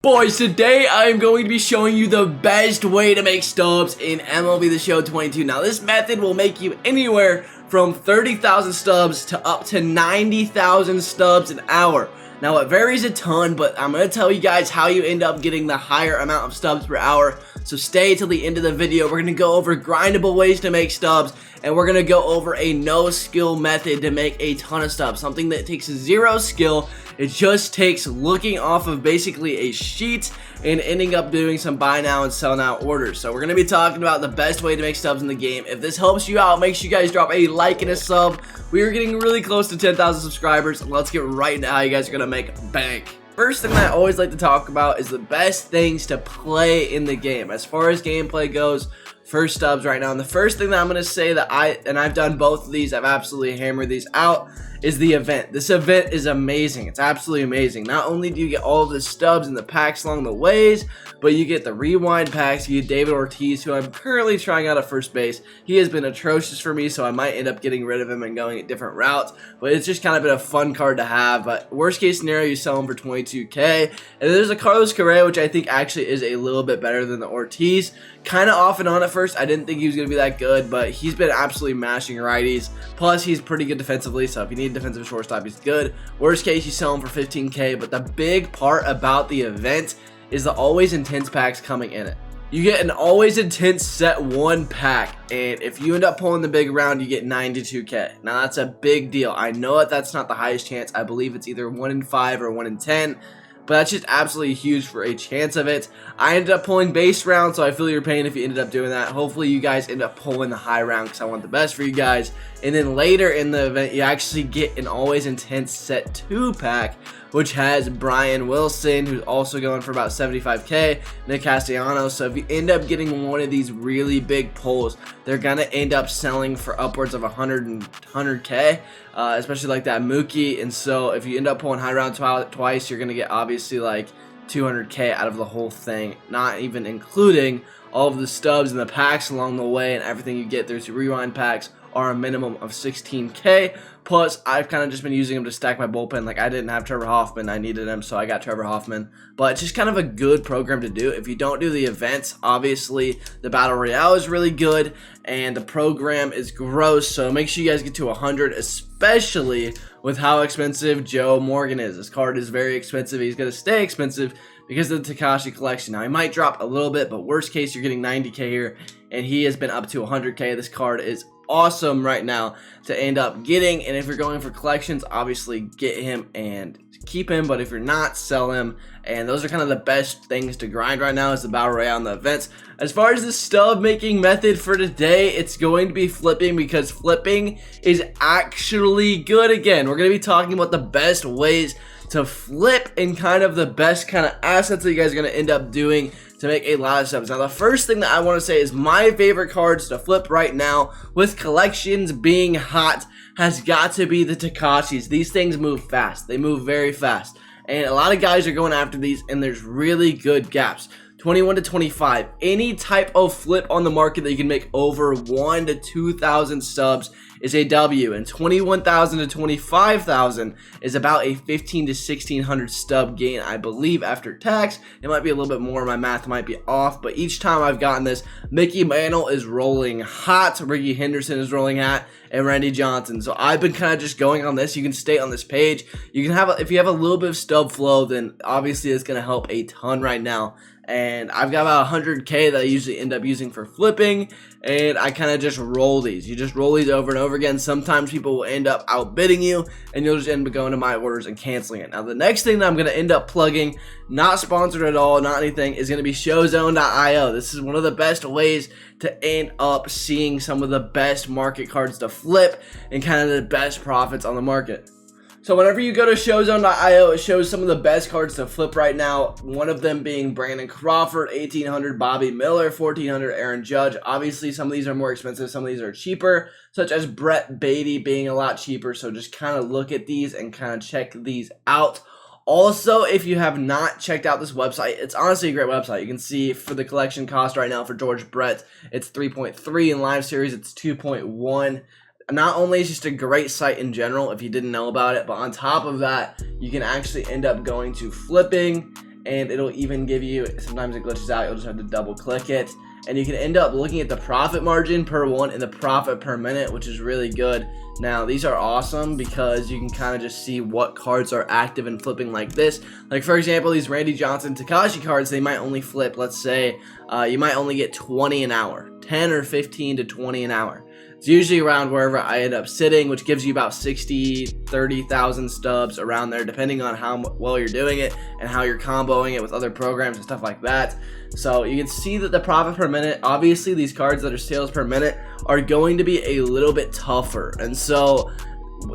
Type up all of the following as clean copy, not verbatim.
Boys, today I am going to be showing you the best way to make stubs in MLB The Show 22. Now, this method will make you anywhere from 30,000 stubs to up to 90,000 stubs an hour. Now, it varies a ton, but I'm going to tell you guys how you end up getting the higher amount of stubs per hour. So stay till the end of the video. We're going to go over grindable ways to make stubs, and we're going to go over a no-skill method to make a ton of stubs. Something that takes zero skill. It just takes looking off of basically a sheet and ending up doing some buy now and sell now orders. So we're going to be talking about the best way to make stubs in the game. If this helps you out, make sure you guys drop a like and a sub. We are getting really close to 10,000 subscribers. Let's get right into how you guys are going to make bank. First thing I always like to talk about is the best things to play in the game. As far as gameplay goes, for stubs right now, and the first thing that I'm going to say that I've done both of these, I've absolutely hammered these out, is the event. This event is amazing. It's absolutely amazing. Not only do you get all of the stubs and the packs along the ways, but you get the rewind packs. You get David Ortiz, who I'm currently trying out at first base. He has been atrocious for me, so I might end up getting rid of him and going at different routes, but it's just kind of been a fun card to have. But worst case scenario, you sell him for 22K, and there's a Carlos Correa, which I think actually is a little bit better than the Ortiz. Kind of off and on at first. I didn't think he was going to be that good, but he's been absolutely mashing righties. Plus, he's pretty good defensively, so if you need a defensive shortstop, he's good. Worst case, you sell him for 15K, but the big part about the event is the always intense packs coming in it. You get an always intense set 1 pack, and if you end up pulling the big round, you get 92K. Now, that's a big deal. I know that that's not the highest chance. I believe it's either 1 in 5 or 1 in 10. But that's just absolutely huge for a chance of it. I ended up pulling base round, so I feel your pain if you ended up doing that. Hopefully you guys end up pulling the high round because I want the best for you guys. And then later in the event, you actually get an always intense set 2 pack, which has Brian Wilson, who's also going for about 75K, Nick Castellanos. So if you end up getting one of these really big pulls, they're going to end up selling for upwards of 100K, especially like that Mookie. And so if you end up pulling high round twice, you're going to get obviously like 200K out of the whole thing, not even including all of the stubs and the packs along the way, and everything you get through rewind packs are a minimum of 16K. Plus, I've kind of just been using them to stack my bullpen. Like, I didn't have Trevor Hoffman. I needed him, so I got Trevor Hoffman. But it's just kind of a good program to do. If you don't do the events, obviously, the Battle Royale is really good, and the program is gross. So make sure you guys get to 100, especially with how expensive Joe Morgan is. This card is very expensive. He's going to stay expensive because of the Takashi collection. Now, he might drop a little bit, but worst case, you're getting 90K here, and he has been up to 100K. This card is awesome right now to end up getting, and if you're going for collections, obviously get him and keep him, but if you're not, sell him. And those are kind of the best things to grind right now, is the Battle Royale and the events. As far as the stub making method for today, it's going to be flipping, because flipping is actually good. Again, we're going to be talking about the best ways to flip and kind of the best kind of assets that you guys are going to end up doing to make a lot of stubs. Now, the first thing that I want to say is my favorite cards to flip right now, with collections being hot, has got to be the Takashis. These things move fast. They move very fast. And a lot of guys are going after these, and there's really good gaps. 21 to 25. Any type of flip on the market that you can make over 1 to 2,000 stubs is a W, and 21,000 to 25,000 is about a 15 to 1,600 stub gain, I believe, after tax. It might be a little bit more. My math might be off, but each time I've gotten this, Mickey Mantle is rolling hot, Ricky Henderson is rolling hot, and Randy Johnson. So I've been kind of just going on this. You can stay on this page. You can have, if you have a little bit of stub flow, then obviously it's going to help a ton right now. And I've got about 100K that I usually end up using for flipping, and I kind of just roll these. You just roll these over and over again. Sometimes people will end up outbidding you, and you'll just end up going to my orders and canceling it. Now, the next thing that I'm going to end up plugging, not sponsored at all, not anything, is going to be Showzone.io. This is one of the best ways to end up seeing some of the best market cards to flip and kind of the best profits on the market. So whenever you go to Showzone.io, it shows some of the best cards to flip right now. One of them being Brandon Crawford, 1,800 Bobby Miller, 1,400 Aaron Judge. Obviously, some of these are more expensive, some of these are cheaper, such as Brett Beatty being a lot cheaper. So just kind of look at these and kind of check these out. Also, if you have not checked out this website, it's honestly a great website. You can see for the collection cost right now for George Brett, it's 3.3. In live series, it's 2.1. Not only is it just a great site in general, if you didn't know about it, but on top of that, you can actually end up going to flipping and it'll even give you, sometimes it glitches out, you'll just have to double click it, and you can end up looking at the profit margin per one and the profit per minute, which is really good. Now these are awesome because you can kind of just see what cards are active and flipping like this. Like for example, these Randy Johnson Takashi cards, they might only flip, let's say you might only get 20 an hour, 10 or 15 to 20 an hour. It's usually around wherever I end up sitting, which gives you about 30,000 stubs around there, depending on how well you're doing it and how you're comboing it with other programs and stuff like that. So you can see that the profit per minute, obviously these cards that are sales per minute are going to be a little bit tougher. And so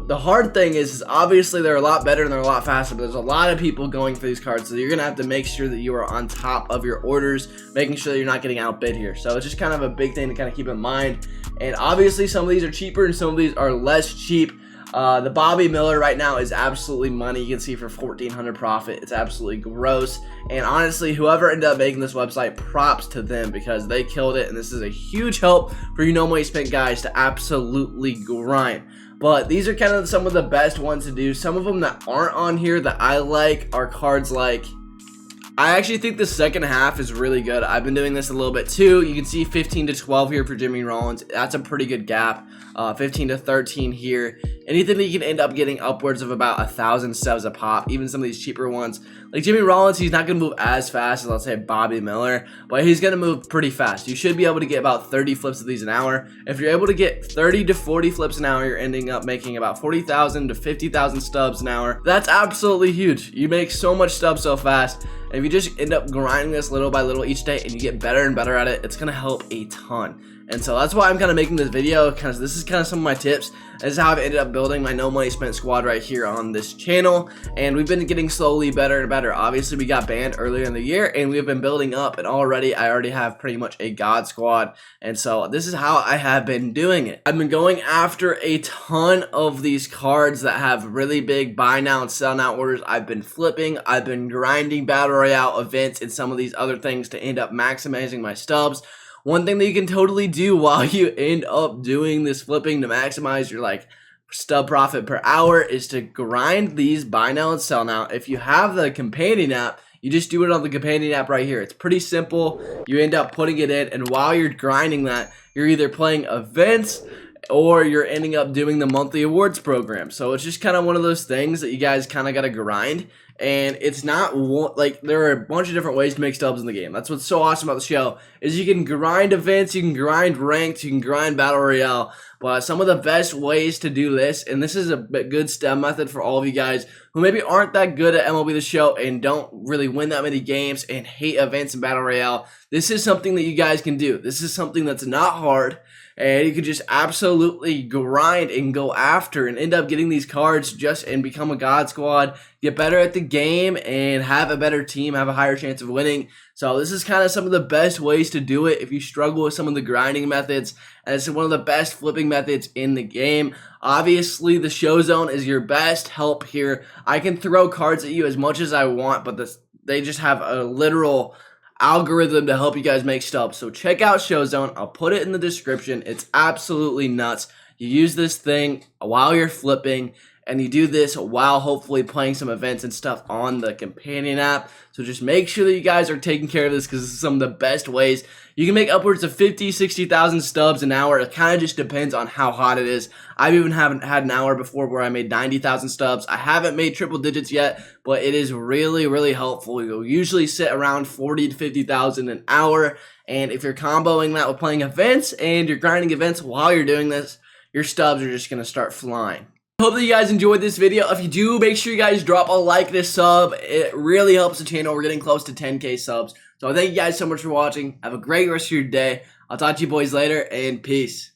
the hard thing is obviously they're a lot better and they're a lot faster, but there's a lot of people going for these cards, so you're gonna have to make sure that you are on top of your orders, making sure that you're not getting outbid here. So it's just kind of a big thing to kind of keep in mind. And obviously some of these are cheaper and some of these are less cheap. The Bobby Miller right now is absolutely money. You can see for 1,400 profit, it's absolutely gross. And honestly, whoever ended up making this website, props to them because they killed it, and this is a huge help for you no money spent guys to absolutely grind. But these are kind of some of the best ones to do. Some of them that aren't on here that I like are cards like, I actually think the second half is really good. I've been doing this a little bit too. You can see 15 to 12 here for Jimmy Rollins. That's a pretty good gap. 15 to 13 here. Anything that you can end up getting upwards of about 1,000 stubs a pop. Even some of these cheaper ones. Like Jimmy Rollins, he's not going to move as fast as, let's say, Bobby Miller, but he's going to move pretty fast. You should be able to get about 30 flips of these an hour. If you're able to get 30 to 40 flips an hour, you're ending up making about 40,000 to 50,000 stubs an hour. That's absolutely huge. You make so much stubs so fast. And if you just end up grinding this little by little each day and you get better and better at it, it's going to help a ton. And so that's why I'm kind of making this video, because this is kind of some of my tips. This is how I've ended up building my no money spent squad right here on this channel, and we've been getting slowly better and better. Obviously we got banned earlier in the year and we've been building up, and I already have pretty much a god squad. And so this is how I have been doing it. I've been going after a ton of these cards that have really big buy now and sell now orders. I've been flipping, I've been grinding battle royale events and some of these other things to end up maximizing my stubs. One thing that you can totally do while you end up doing this flipping to maximize your like stub profit per hour is to grind these buy now and sell now. If you have the companion app, you just do it on the companion app right here. It's pretty simple. You end up putting it in, and while you're grinding that, you're either playing events or you're ending up doing the monthly awards program. So it's just kind of one of those things that you guys kind of got to grind. And it's not like there are a bunch of different ways to make stubs in the game. That's what's so awesome about the show, is you can grind events, you can grind ranked, you can grind battle royale. But some of the best ways to do this, and this is a good step method for all of you guys who maybe aren't that good at MLB The Show and don't really win that many games and hate events and battle royale. This is something that you guys can do. This is something that's not hard, and you can just absolutely grind and go after and end up getting these cards just and become a god squad, get better at the game, and have a better team, have a higher chance of winning. So this is kind of some of the best ways to do it if you struggle with some of the grinding methods, and it's one of the best flipping methods in the game. Obviously, the show zone is your best help here. I can throw cards at you as much as I want, but they just have a literal algorithm to help you guys make stubs. So check out Show Zone. I'll put it in the description. It's absolutely nuts. You use this thing while you're flipping, and you do this while hopefully playing some events and stuff on the companion app. So just make sure that you guys are taking care of this, because this is some of the best ways. You can make upwards of 50, 60,000 stubs an hour. It kind of just depends on how hot it is. I've even haven't had an hour before where I made 90,000 stubs. I haven't made triple digits yet, but it is really, really helpful. You'll usually sit around 40 to 50,000 an hour. And if you're comboing that with playing events and you're grinding events while you're doing this, your stubs are just going to start flying. Hope that you guys enjoyed this video. If you do, make sure you guys drop a like and a sub. It really helps the channel. We're getting close to 10K subs. So thank you guys so much for watching. Have a great rest of your day. I'll talk to you boys later, and peace.